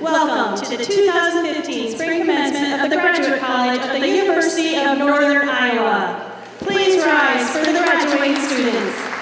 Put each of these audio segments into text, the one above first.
Welcome to the 2015 spring commencement of the Graduate College of the University of Northern Iowa. Please rise for the graduating students.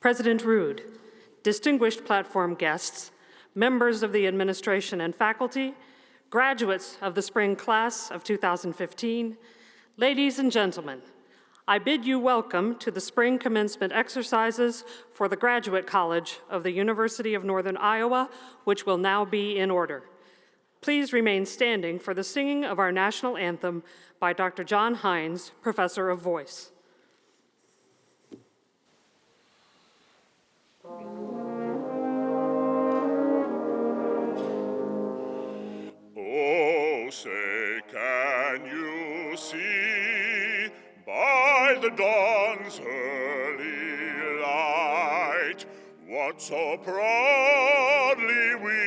President Rood, distinguished platform guests, members of the administration and faculty, graduates of the spring class of 2015, ladies and gentlemen, I bid you welcome to the spring commencement exercises for the Graduate College of the University of Northern Iowa, which will now be in order. Please remain standing for the singing of our national anthem by Dr. John Hines, Professor of Voice. Oh, say, can you see by the dawn's early light what so proudly we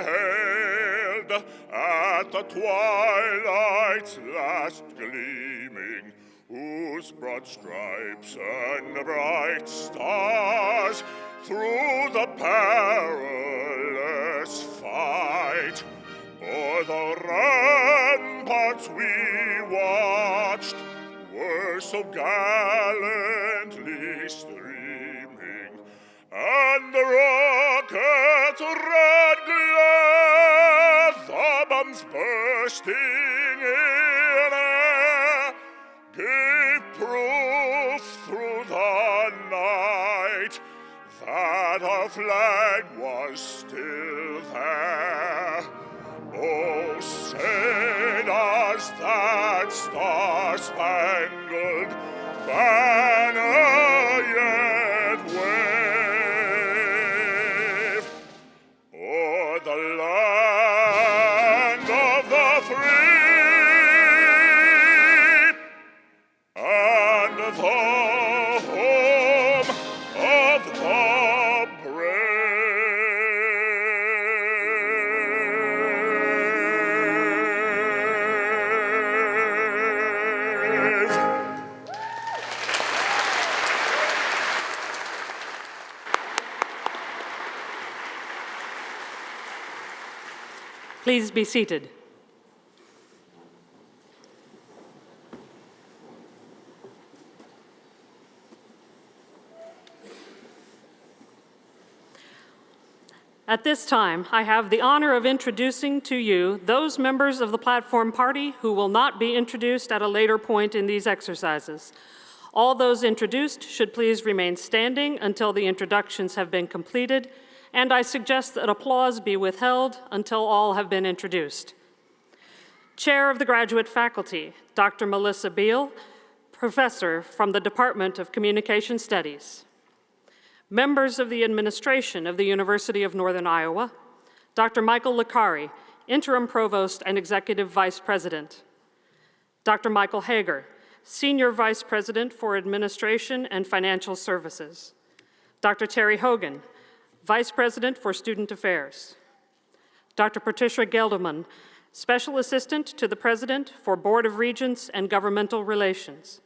hailed at the twilight's last gleaming, whose broad stripes and bright stars through the perilous fight o'er the ramparts we watched were so gallantly streaming, and the rocket's red glare, the bombs bursting in air, gave proof through the night that our flag was still there. Oh, say does that star-spangled banner yet wave o'er the land of the free and the home of the brave? Please be seated. At this time, I have the honor of introducing to you those members of the platform party who will not be introduced at a later point in these exercises. All those introduced should please remain standing until the introductions have been completed, and I suggest that applause be withheld until all have been introduced. Chair of the graduate faculty, Dr. Melissa Beal, professor from the Department of Communication Studies. Members of the administration of the University of Northern Iowa, Dr. Michael Licari, interim provost and executive vice president. Dr. Michael Hager, senior vice president for administration and financial services. Dr. Terry Hogan, vice president for student affairs. Dr. Patricia Gelderman, special assistant to the president for Board of Regents and governmental relations.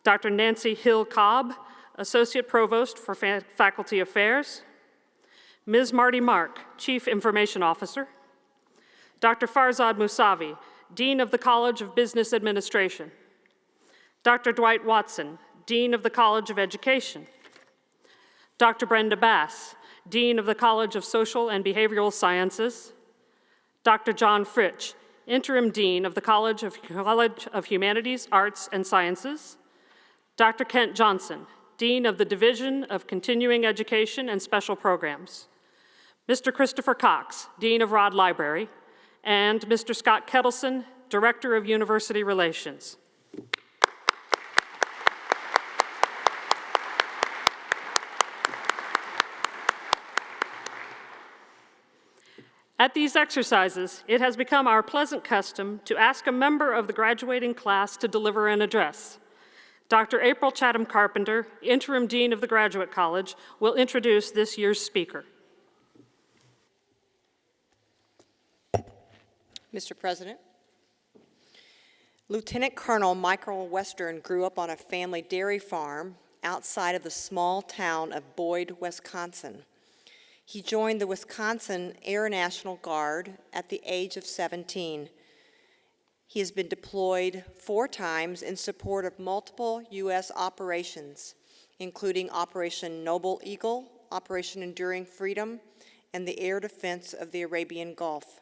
Dr. Nancy Hill Cobb, associate provost for faculty affairs. Ms. Marty Mark, chief information officer. Dr. Farzad Musavi, dean of the College of Business Administration. Dr. Dwight Watson, dean of the College of Education. Dr. Brenda Bass, dean of the College of Social and Behavioral Sciences. Dr. John Fritsch, interim dean of the College of Humanities, Arts, and Sciences. Dr. Kent Johnson, dean of the Division of Continuing Education and Special Programs. Mr. Christopher Cox, dean of Rod Library, and Mr. Scott Kettleson, director of university relations. At these exercises, it has become our pleasant custom to ask a member of the graduating class to deliver an address. Dr. April Chatham Carpenter, interim dean of the Graduate College, will introduce this year's speaker. Mr. President, Lieutenant Colonel Michael Western grew up on a family dairy farm outside of the small town of Boyd, Wisconsin. He joined the Wisconsin Air National Guard at the age of 17. He has been deployed 4 times in support of multiple U.S. operations, including Operation Noble Eagle, Operation Enduring Freedom, and the air defense of the Arabian Gulf.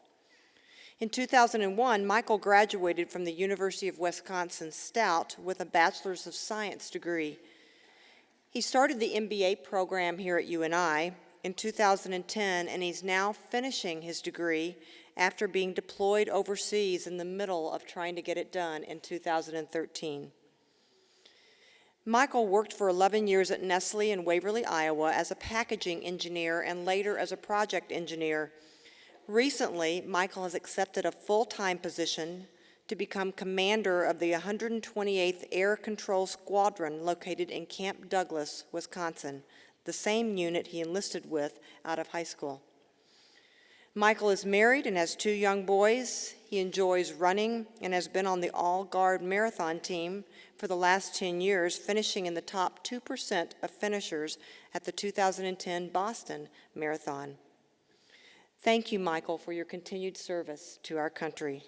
In 2001, Michael graduated from the University of Wisconsin Stout with a Bachelor's of Science degree. He started the MBA program here at UNI in 2010, and he's now finishing his degree after being deployed overseas in the middle of trying to get it done in 2013. Michael worked for 11 years at Nestle in Waverly, Iowa as a packaging engineer and later as a project engineer. Recently, Michael has accepted a full-time position to become commander of the 128th Air Control Squadron located in Camp Douglas, Wisconsin, the same unit he enlisted with out of high school. Michael is married and has 2 young boys. He enjoys running and has been on the all-guard marathon team for the last 10 years, finishing in the top 2% of finishers at the 2010 Boston Marathon. Thank you, Michael, for your continued service to our country.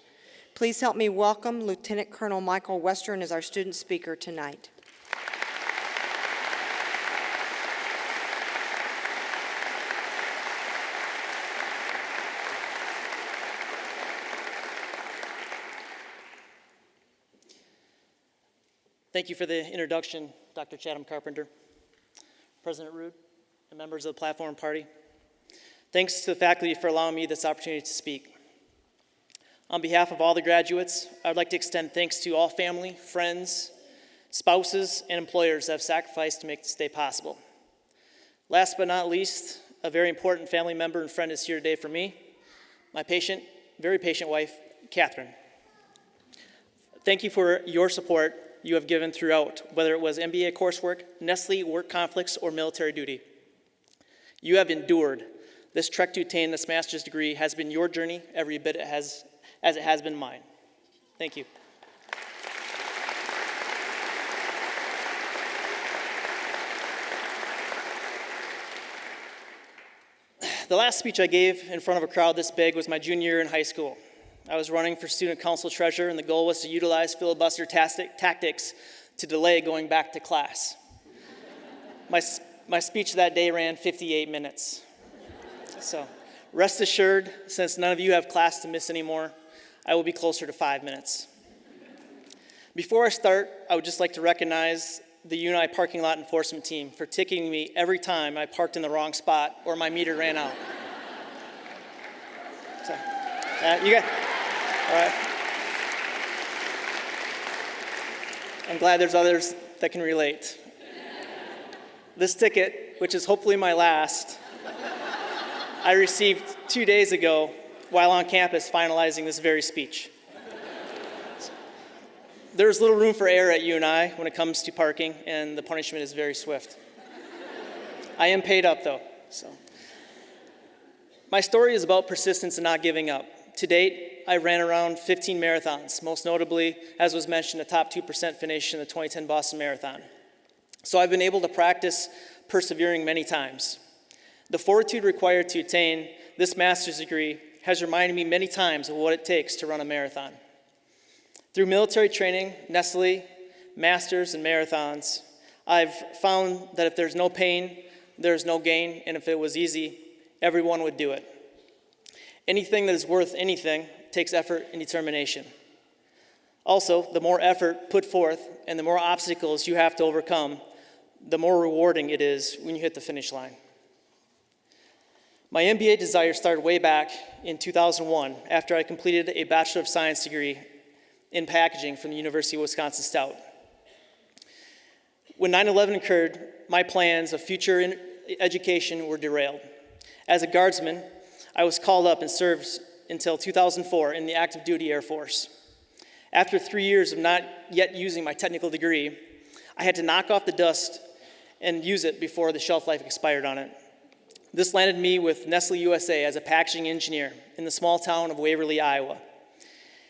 Please help me welcome Lieutenant Colonel Michael Western as our student speaker tonight. Thank you for the introduction, Dr. Chatham Carpenter, President Rood, and members of the Platform Party. Thanks to the faculty for allowing me this opportunity to speak. On behalf of all the graduates, I would like to extend thanks to all family, friends, spouses, and employers that have sacrificed to make this day possible. Last but not least, a very important family member and friend is here today for me, my very patient wife, Catherine. Thank you for your support you have given throughout, whether it was MBA coursework, Nestle work conflicts, or military duty. You have endured. This trek to attain this master's degree has been your journey every bit as it has been mine. Thank you. The last speech I gave in front of a crowd this big was my junior year in high school. I was running for student council treasurer, and the goal was to utilize filibuster tactics to delay going back to class. My speech that day ran 58 minutes. So rest assured, since none of you have class to miss anymore, I will be closer to 5 minutes. Before I start, I would just like to recognize the UNI parking lot enforcement team for ticketing me every time I parked in the wrong spot or my meter ran out. So, you got, all right. I'm glad there's others that can relate. This ticket, which is hopefully my last, I received 2 days ago while on campus finalizing this very speech. There's little room for error at UNI when it comes to parking, and the punishment is very swift. I am paid up, though. So, my story is about persistence and not giving up. To date, I ran around 15 marathons, most notably, as was mentioned, a top 2% finish in the 2010 Boston Marathon. So I've been able to practice persevering many times. The fortitude required to attain this master's degree has reminded me many times of what it takes to run a marathon. Through military training, Nestle, masters, and marathons, I've found that if there's no pain, there's no gain, and if it was easy, everyone would do it. Anything that is worth anything takes effort and determination. Also, the more effort put forth and the more obstacles you have to overcome, the more rewarding it is when you hit the finish line. My MBA desire started way back in 2001 after I completed a Bachelor of Science degree in packaging from the University of Wisconsin Stout. When 9/11 occurred, my plans of future education were derailed. As a guardsman, I was called up and served until 2004 in the active duty Air Force. After 3 years of not yet using my technical degree, I had to knock off the dust and use it before the shelf life expired on it. This landed me with Nestle USA as a packaging engineer in the small town of Waverly, Iowa.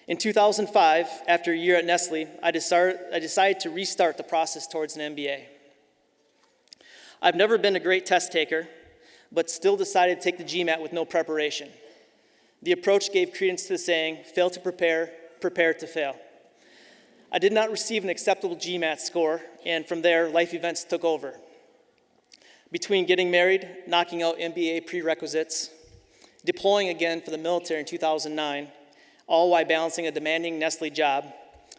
In 2005, after a year at Nestle, I decided to restart the process towards an MBA. I've never been a great test taker, but still decided to take the GMAT with no preparation. The approach gave credence to the saying, fail to prepare, prepare to fail. I did not receive an acceptable GMAT score, and from there, life events took over. Between getting married, knocking out MBA prerequisites, deploying again for the military in 2009, all while balancing a demanding Nestle job,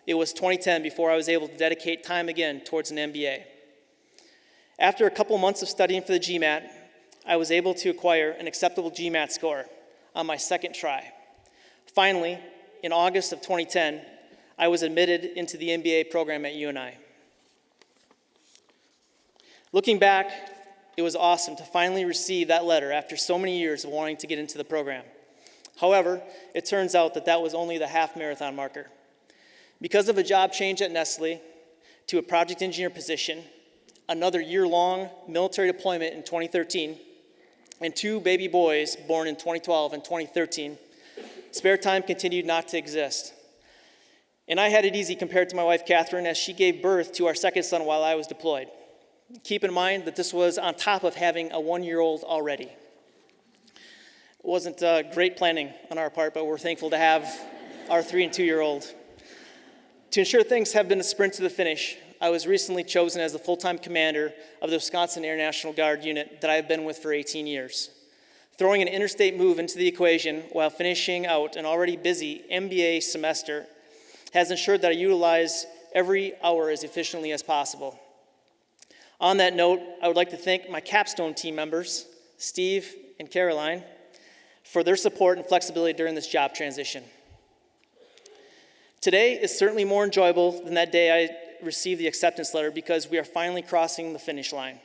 it was 2010 before I was able to dedicate time again towards an MBA. After a couple months of studying for the GMAT, I was able to acquire an acceptable GMAT score on my second try. Finally, in August of 2010, I was admitted into the MBA program at UNI. Looking back, it was awesome to finally receive that letter after so many years of wanting to get into the program. However, it turns out that that was only the half marathon marker. Because of a job change at Nestle to a project engineer position, another year-long military deployment in 2013, and 2 baby boys born in 2012 and 2013, spare time continued not to exist. And I had it easy compared to my wife, Catherine, as she gave birth to our second son while I was deployed. Keep in mind that this was on top of having a 1-year-old already. It wasn't great planning on our part, but we're thankful to have our 3- and 2-year-old. To ensure things have been a sprint to the finish, I was recently chosen as the full-time commander of the Wisconsin Air National Guard unit that I have been with for 18 years. Throwing an interstate move into the equation while finishing out an already busy MBA semester has ensured that I utilize every hour as efficiently as possible. On that note, I would like to thank my capstone team members, Steve and Caroline, for their support and flexibility during this job transition. Today is certainly more enjoyable than that day I received the acceptance letter because we are finally crossing the finish line.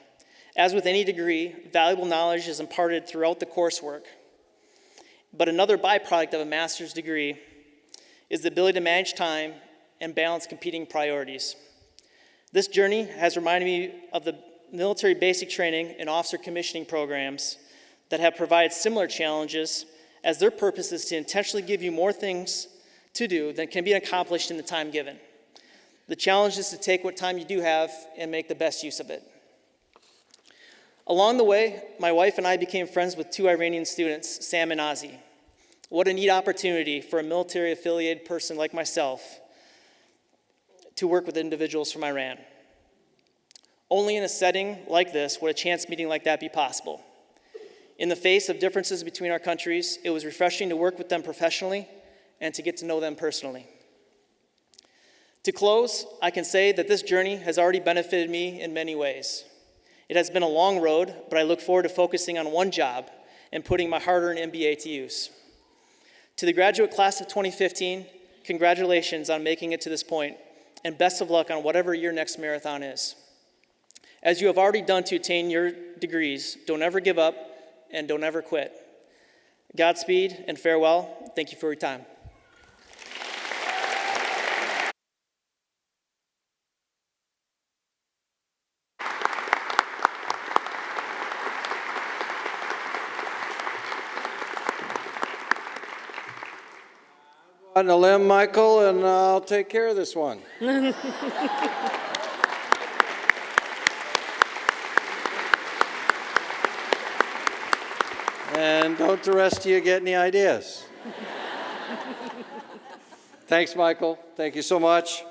As with any degree, valuable knowledge is imparted throughout the coursework. But another byproduct of a master's degree is the ability to manage time and balance competing priorities. This journey has reminded me of the military basic training and officer commissioning programs that have provided similar challenges, as their purpose is to intentionally give you more things to do than can be accomplished in the time given. The challenge is to take what time you do have and make the best use of it. Along the way, my wife and I became friends with 2 Iranian students, Sam and Ozzy. What a neat opportunity for a military-affiliated person like myself to work with individuals from Iran. Only in a setting like this would a chance meeting like that be possible. In the face of differences between our countries, it was refreshing to work with them professionally and to get to know them personally. To close, I can say that this journey has already benefited me in many ways. It has been a long road, but I look forward to focusing on one job and putting my hard-earned MBA to use. To the graduate class of 2015, congratulations on making it to this point, and best of luck on whatever your next marathon is. As you have already done to attain your degrees, don't ever give up and don't ever quit. Godspeed and farewell. Thank you for your time. On a limb, Michael, and I'll take care of this one. And don't the rest of you get any ideas? Thanks, Michael. Thank you so much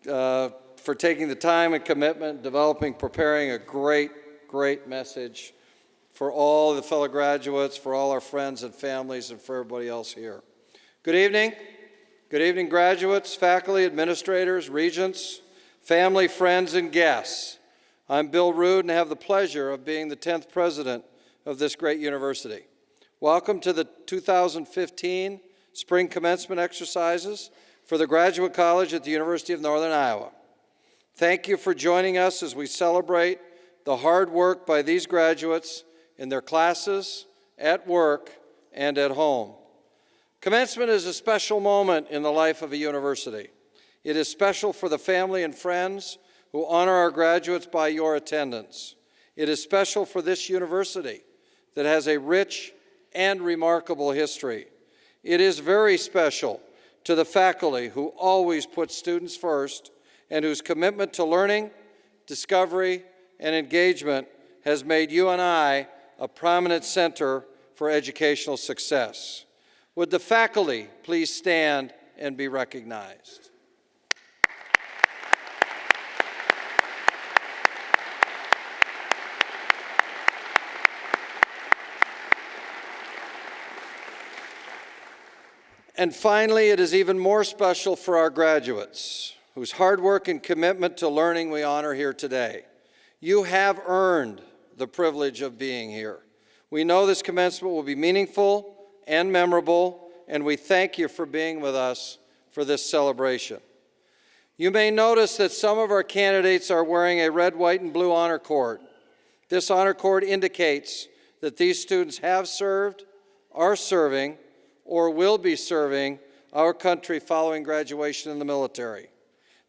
for taking the time and commitment, developing, preparing a great message for all the fellow graduates, for all our friends and families, and for everybody else here. Good evening. Good evening, graduates, faculty, administrators, regents, family, friends, and guests. I'm Bill Rood and have the pleasure of being the 10th president of this great university. Welcome to the 2015 Spring Commencement exercises for the Graduate College at the University of Northern Iowa. Thank you for joining us as we celebrate the hard work by these graduates in their classes, at work, and at home. Commencement is a special moment in the life of a university. It is special for the family and friends who honor our graduates by your attendance. It is special for this university that has a rich and remarkable history. It is very special to the faculty who always put students first and whose commitment to learning, discovery, and engagement has made UNI a prominent center for educational success. Would the faculty please stand and be recognized? And finally, it is even more special for our graduates, whose hard work and commitment to learning we honor here today. You have earned the privilege of being here. We know this commencement will be meaningful and memorable, and we thank you for being with us for this celebration. You may notice that some of our candidates are wearing a red, white, and blue honor cord. This honor cord indicates that these students have served, are serving, or will be serving our country following graduation in the military.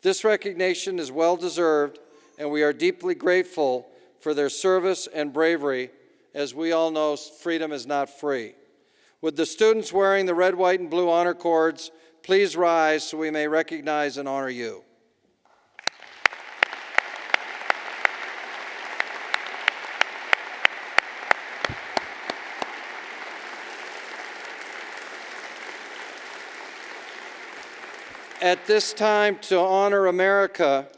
This recognition is well-deserved, and we are deeply grateful for their service and bravery. As we all know, freedom is not free. Would the students wearing the red, white, and blue honor cords please rise so we may recognize and honor you. At this time, to honor America,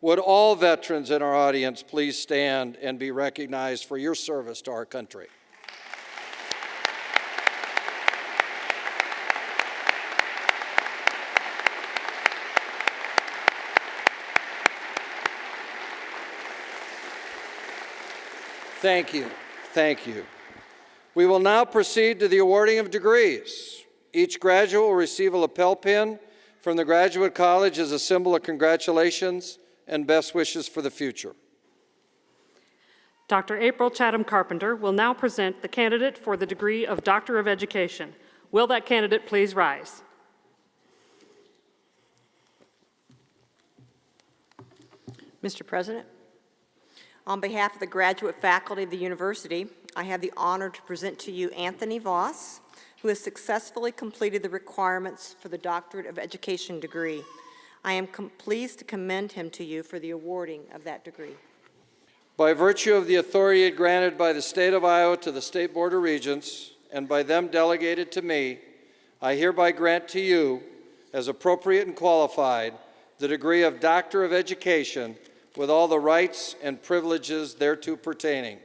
would all veterans in our audience please stand and be recognized for your service to our country? Thank you. Thank you. We will now proceed to the awarding of degrees. Each graduate will receive a lapel pin from the Graduate College as a symbol of congratulations and best wishes for the future. Dr. April Chatham Carpenter will now present the candidate for the degree of Doctor of Education. Will that candidate please rise? Mr. President, on behalf of the graduate faculty of the university, I have the honor to present to you Anthony Voss, who has successfully completed the requirements for the Doctorate of Education degree. I am pleased to commend him to you for the awarding of that degree. By virtue of the authority granted by the State of Iowa to the State Board of Regents, and by them delegated to me, I hereby grant to you, as appropriate and qualified, the degree of Doctor of Education with all the rights and privileges thereto pertaining.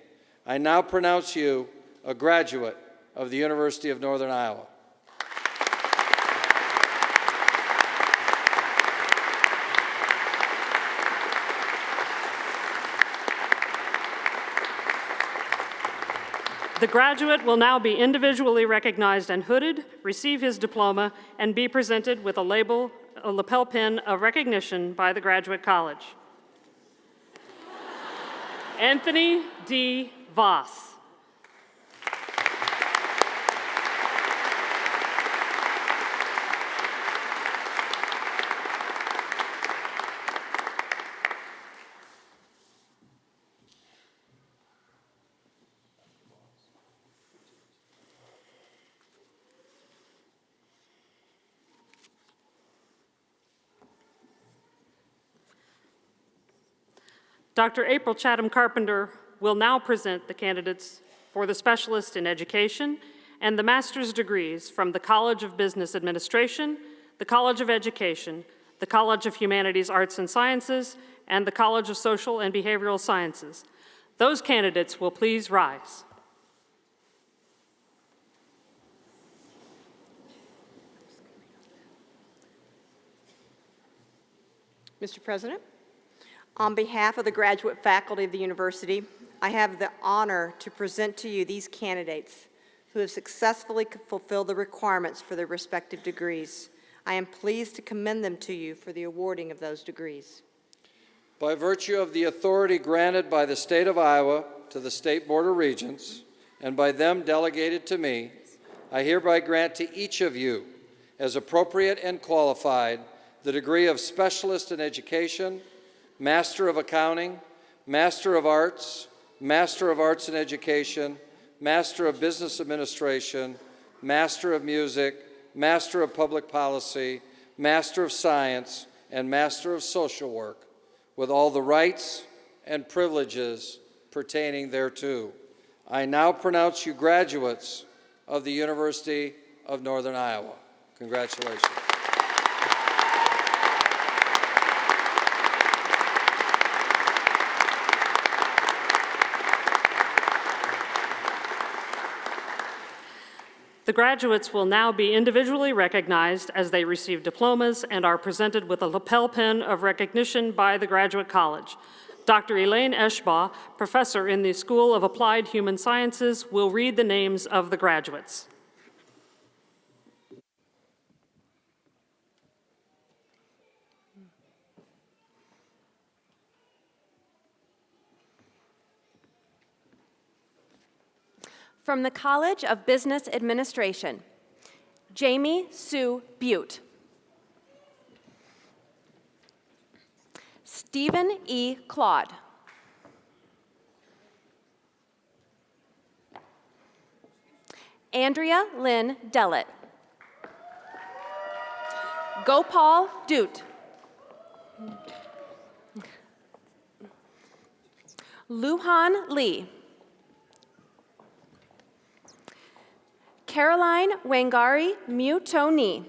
I now pronounce you a graduate of the University of Northern Iowa. The graduate will now be individually recognized and hooded, receive his diploma, and be presented with a lapel pin of recognition by the Graduate College. Anthony D. Voss. Dr. April Chatham Carpenter will now present the candidates for the Specialist in Education and the Master's degrees from the College of Business Administration, the College of Education, the College of Humanities, Arts, and Sciences, and the College of Social and Behavioral Sciences. Those candidates will please rise. Mr. President, on behalf of the graduate faculty of the university, I have the honor to present to you these candidates who have successfully fulfilled the requirements for their respective degrees. I am pleased to commend them to you for the awarding of those degrees. By virtue of the authority granted by the State of Iowa to the State Board of Regents, and by them delegated to me, I hereby grant to each of you, as appropriate and qualified, the degree of Specialist in Education, Master of Accounting, Master of Arts in Education, Master of Business Administration, Master of Music, Master of Public Policy, Master of Science, and Master of Social Work, with all the rights and privileges pertaining thereto. I now pronounce you graduates of the University of Northern Iowa. Congratulations. The graduates will now be individually recognized as they receive diplomas and are presented with a lapel pin of recognition by the Graduate College. Dr. Elaine Eschbaugh, professor in the School of Applied Human Sciences, will read the names of the graduates. From the College of Business Administration, Jamie Sue Butte. Stephen E. Claude. Andrea Lynn Dellett. Gopal Dute. Luhan Lee. Caroline Wangari Mutoni.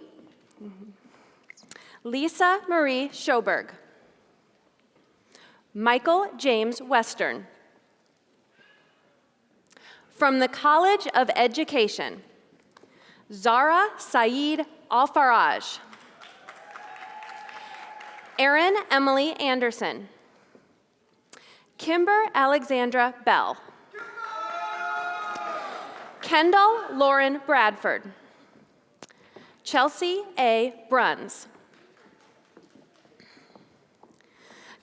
Lisa Marie Schoberg. Michael James Western. From the College of Education, Zara Saeed Al-Faraj. Erin Emily Anderson. Kimber Alexandra Bell. Kendall Lauren Bradford. Chelsea A. Bruns.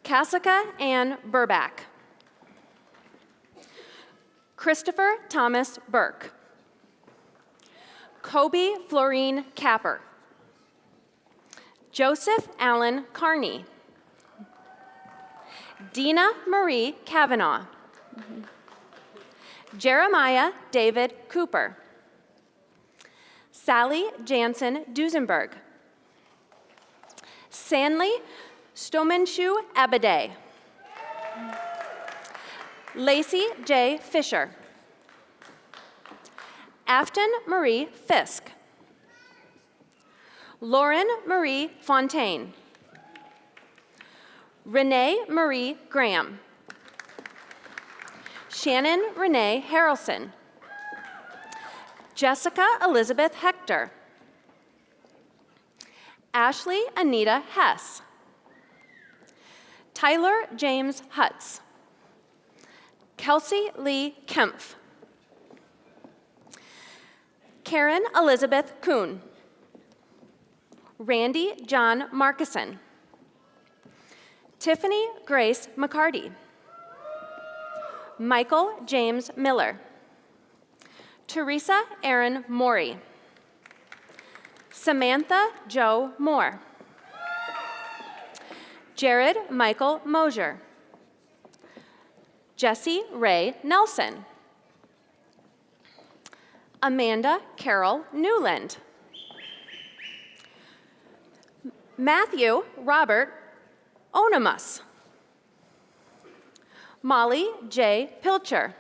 Cassica Ann Burback. Christopher Thomas Burke. Kobe Florine Capper. Joseph Allen Carney. Dina Marie Kavanaugh. Jeremiah David Cooper. Sally Jansen Duesenberg. Sanley Stomenshu Abade. Lacey J. Fisher. Afton Marie Fisk. Lauren Marie Fontaine. Renee Marie Graham. Shannon Renee Harrelson. Jessica Elizabeth Hector. Ashley Anita Hess. Tyler James Hutz. Kelsey Lee Kempf. Karen Elizabeth Kuhn. Randy John Markison. Tiffany Grace McCarty. Michael James Miller. Teresa Erin Morey. Samantha Jo Moore. Jared Michael Mosier. Jesse Ray Nelson. Amanda Carol Newland. Matthew Robert Onemus. Molly J. Pilcher.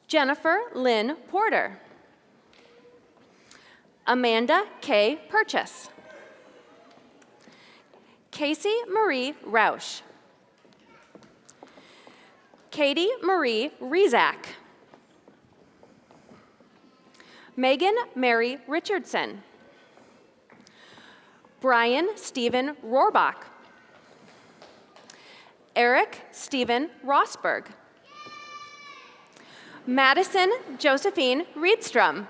Jennifer Lynn Porter. Amanda K. Purchase. Casey Marie Rausch. Katie Marie Rizak. Megan Mary Richardson. Brian Stephen Rohrbach. Eric Stephen Rosberg. Madison Josephine Riedstrom.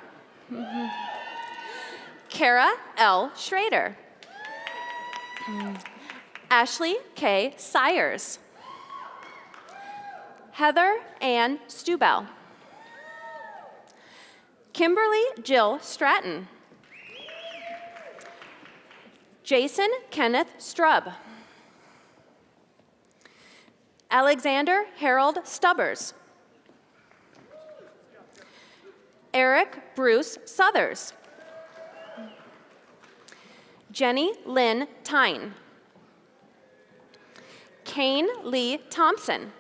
Kara L. Schrader. Ashley K. Sires. Heather Ann Stubel. Kimberly Jill Stratton. Jason Kenneth Strub. Alexander Harold Stubbers. Eric Bruce Southers. Jenny Lynn Tyne. Kane Lee Thompson.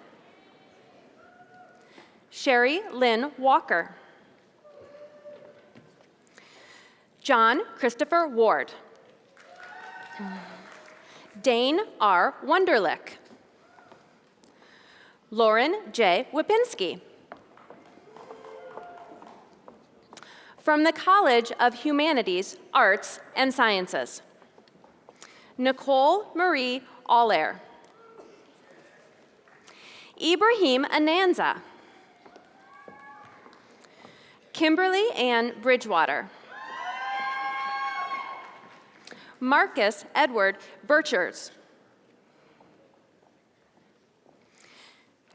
Sherry Lynn Walker. John Christopher Ward. Dane R. Wunderlich. Lauren J. Wipinski. From the College of Humanities, Arts, and Sciences, Nicole Marie Allaire. Ibrahim Ananza. Kimberly Ann Bridgewater. Marcus Edward Birchers.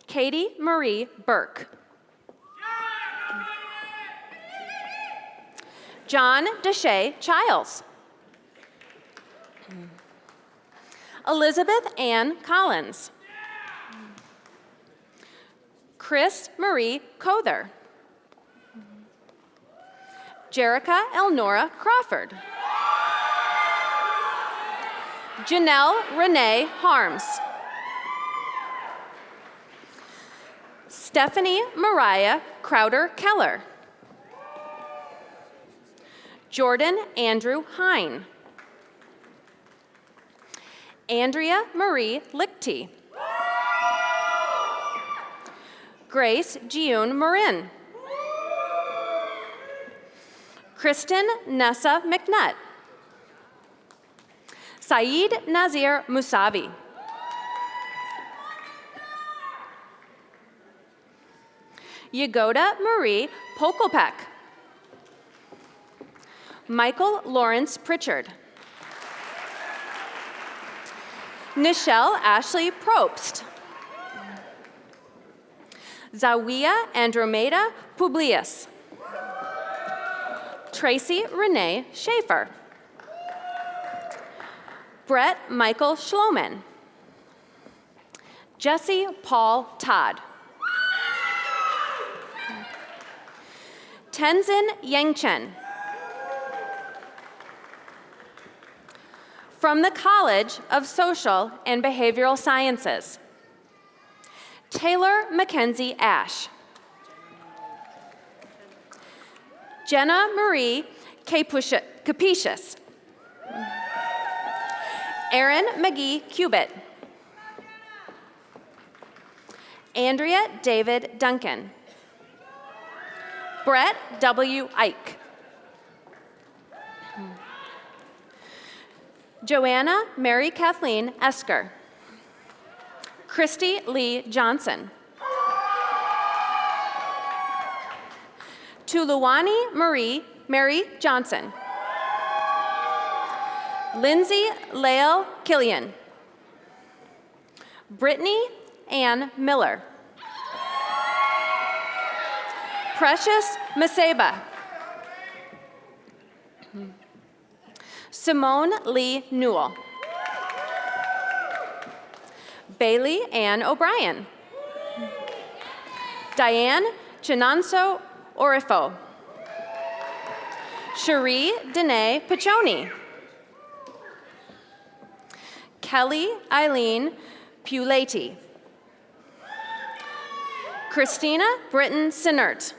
Katie Marie Burke. John Deshay Childs. Elizabeth Ann Collins. Chris Marie Cother. Jerica Elnora Crawford. Janelle Renee Harms. Stephanie Mariah Crowder Keller. Jordan Andrew Hine. Andrea Marie Lichty. Grace Gion Marin. Kristen Nessa McNutt. Saeed Nazir Musavi. Yagoda Marie Pokelpeck. Michael Lawrence Pritchard. Nichelle Ashley Probst. Zawiya Andromeda Publius. Tracy Renee Schaefer. Brett Michael Schloman. Jesse Paul Todd. Tenzin Yangchen. From the College of Social and Behavioral Sciences, Taylor Mackenzie Ash. Jenna Marie Capetius. Erin McGee Cubitt. Andrea David Duncan. Brett W. Ike. Joanna Mary Kathleen Esker. Christy Lee Johnson. Tuluwani Mary Johnson. Lindsay Lael Killian. Brittany Ann Miller. Precious Maseba. Simone Lee Newell. Bailey Ann O'Brien. Diane Chinonso Orifo. Cherie Danae Pachoni. Kelly Eileen Pulati. Christina Britton Sinnert.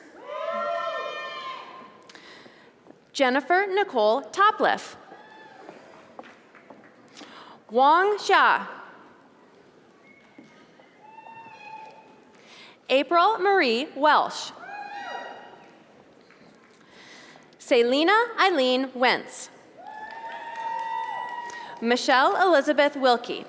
Jennifer Nicole Topliff. Wang Xia. April Marie Welsh. Selena Eileen Wentz. Michelle Elizabeth Wilkie.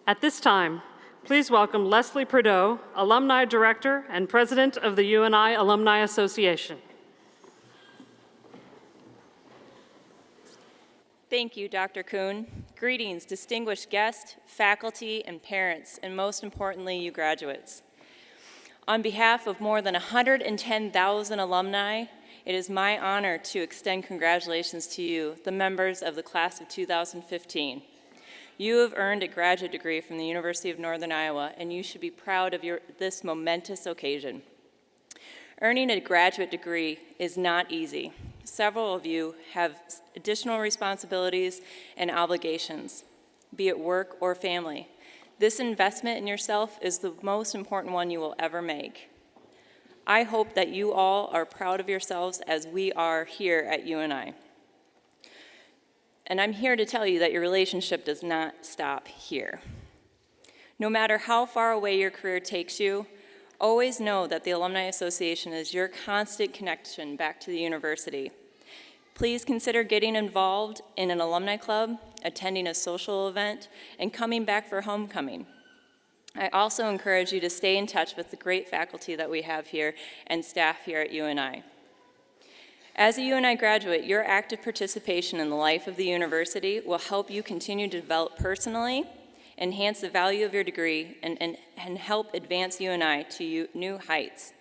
At this time, please welcome Leslie Prideaux, Alumni Director and President of the UNI Alumni Association. Thank you, Dr. Kuhn. Greetings, distinguished guests, faculty, and parents, and most importantly, you graduates. On behalf of more than 110,000 alumni, it is my honor to extend congratulations to you, the members of the class of 2015. You have earned a graduate degree from the University of Northern Iowa, and you should be proud of this momentous occasion. Earning a graduate degree is not easy. Several of you have additional responsibilities and obligations, be it work or family. This investment in yourself is the most important one you will ever make. I hope that you all are proud of yourselves as we are here at UNI. And I'm here to tell you that your relationship does not stop here. No matter how far away your career takes you, always know that the Alumni Association is your constant connection back to the university. Please consider getting involved in an alumni club, attending a social event, and coming back for homecoming. I also encourage you to stay in touch with the great faculty that we have here and staff here at UNI. As a UNI graduate, your active participation in the life of the university will help you continue to develop personally, enhance the value of your degree, and help advance UNI to new heights.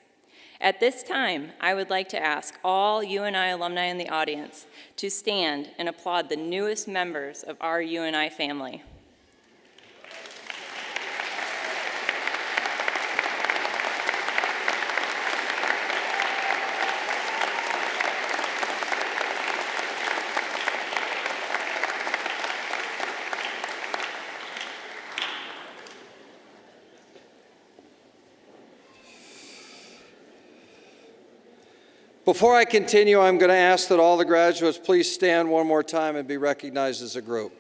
At this time, I would like to ask all UNI alumni in the audience to stand and applaud the newest members of our UNI family. Before I continue, I'm going to ask that all the graduates please stand one more time and be recognized as a group.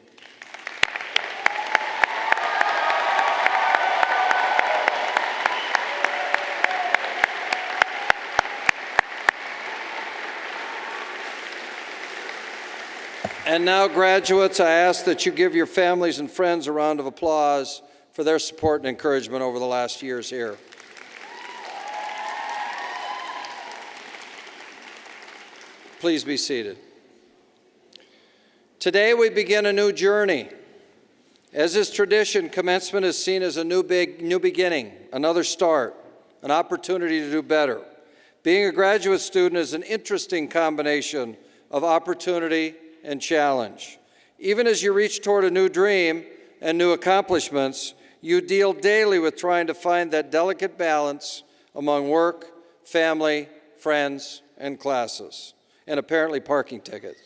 And now, graduates, I ask that you give your families and friends a round of applause for their support and encouragement over the last years here. Please be seated. Today we begin a new journey. As is tradition, commencement is seen as a new beginning, another start, an opportunity to do better. Being a graduate student is an interesting combination of opportunity and challenge. Even as you reach toward a new dream and new accomplishments, you deal daily with trying to find that delicate balance among work, family, friends, and classes, and apparently parking tickets.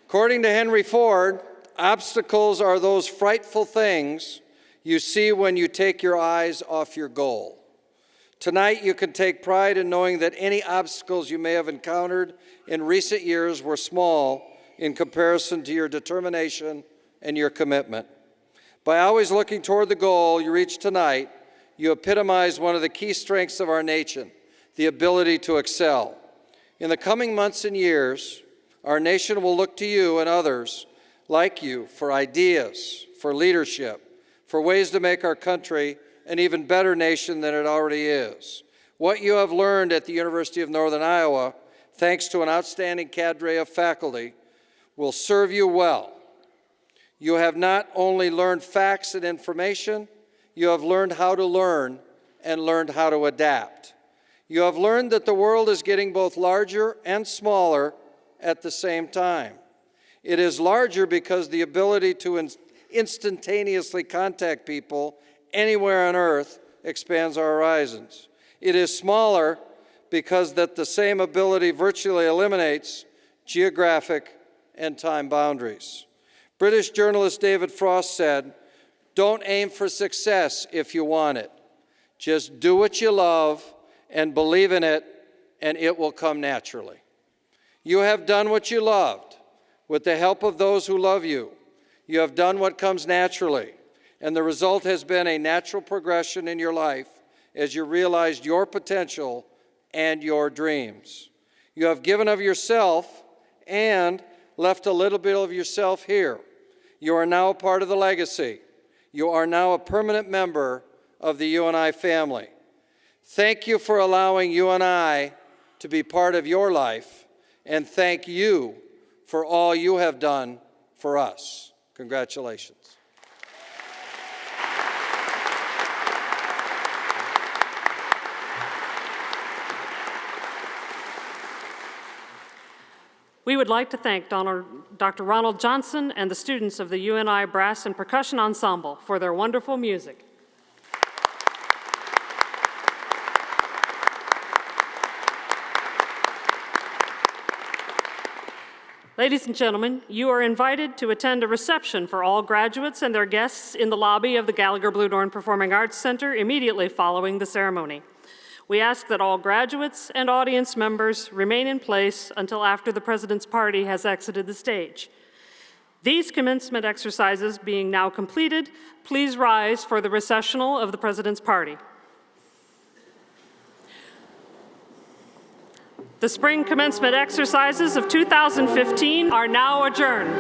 According to Henry Ford, obstacles are those frightful things you see when you take your eyes off your goal. Tonight, you can take pride in knowing that any obstacles you may have encountered in recent years were small in comparison to your determination and your commitment. By always looking toward the goal you reach tonight, you epitomize one of the key strengths of our nation, the ability to excel. In the coming months and years, our nation will look to you and others like you for ideas, for leadership, for ways to make our country an even better nation than it already is. What you have learned at the University of Northern Iowa, thanks to an outstanding cadre of faculty, will serve you well. You have not only learned facts and information, you have learned how to learn and learned how to adapt. You have learned that the world is getting both larger and smaller at the same time. It is larger because the ability to instantaneously contact people anywhere on earth expands our horizons. It is smaller because that the same ability virtually eliminates geographic and time boundaries. British journalist David Frost said, "Don't aim for success if you want it. Just do what you love and believe in it, and it will come naturally." You have done what you loved with the help of those who love you. You have done what comes naturally, and the result has been a natural progression in your life as you realized your potential and your dreams. You have given of yourself and left a little bit of yourself here. You are now a part of the legacy. You are now a permanent member of the UNI family. Thank you for allowing UNI to be part of your life, and thank you for all you have done for us. Congratulations. We would like to thank Dr. Ronald Johnson and the students of the UNI Brass and Percussion Ensemble for their wonderful music. Ladies and gentlemen, you are invited to attend a reception for all graduates and their guests in the lobby of the Gallagher Bluedorn Performing Arts Center immediately following the ceremony. We ask that all graduates and audience members remain in place until after the President's party has exited the stage. These commencement exercises being now completed, please rise for the recessional of the President's party. The spring commencement exercises of 2015 are now adjourned.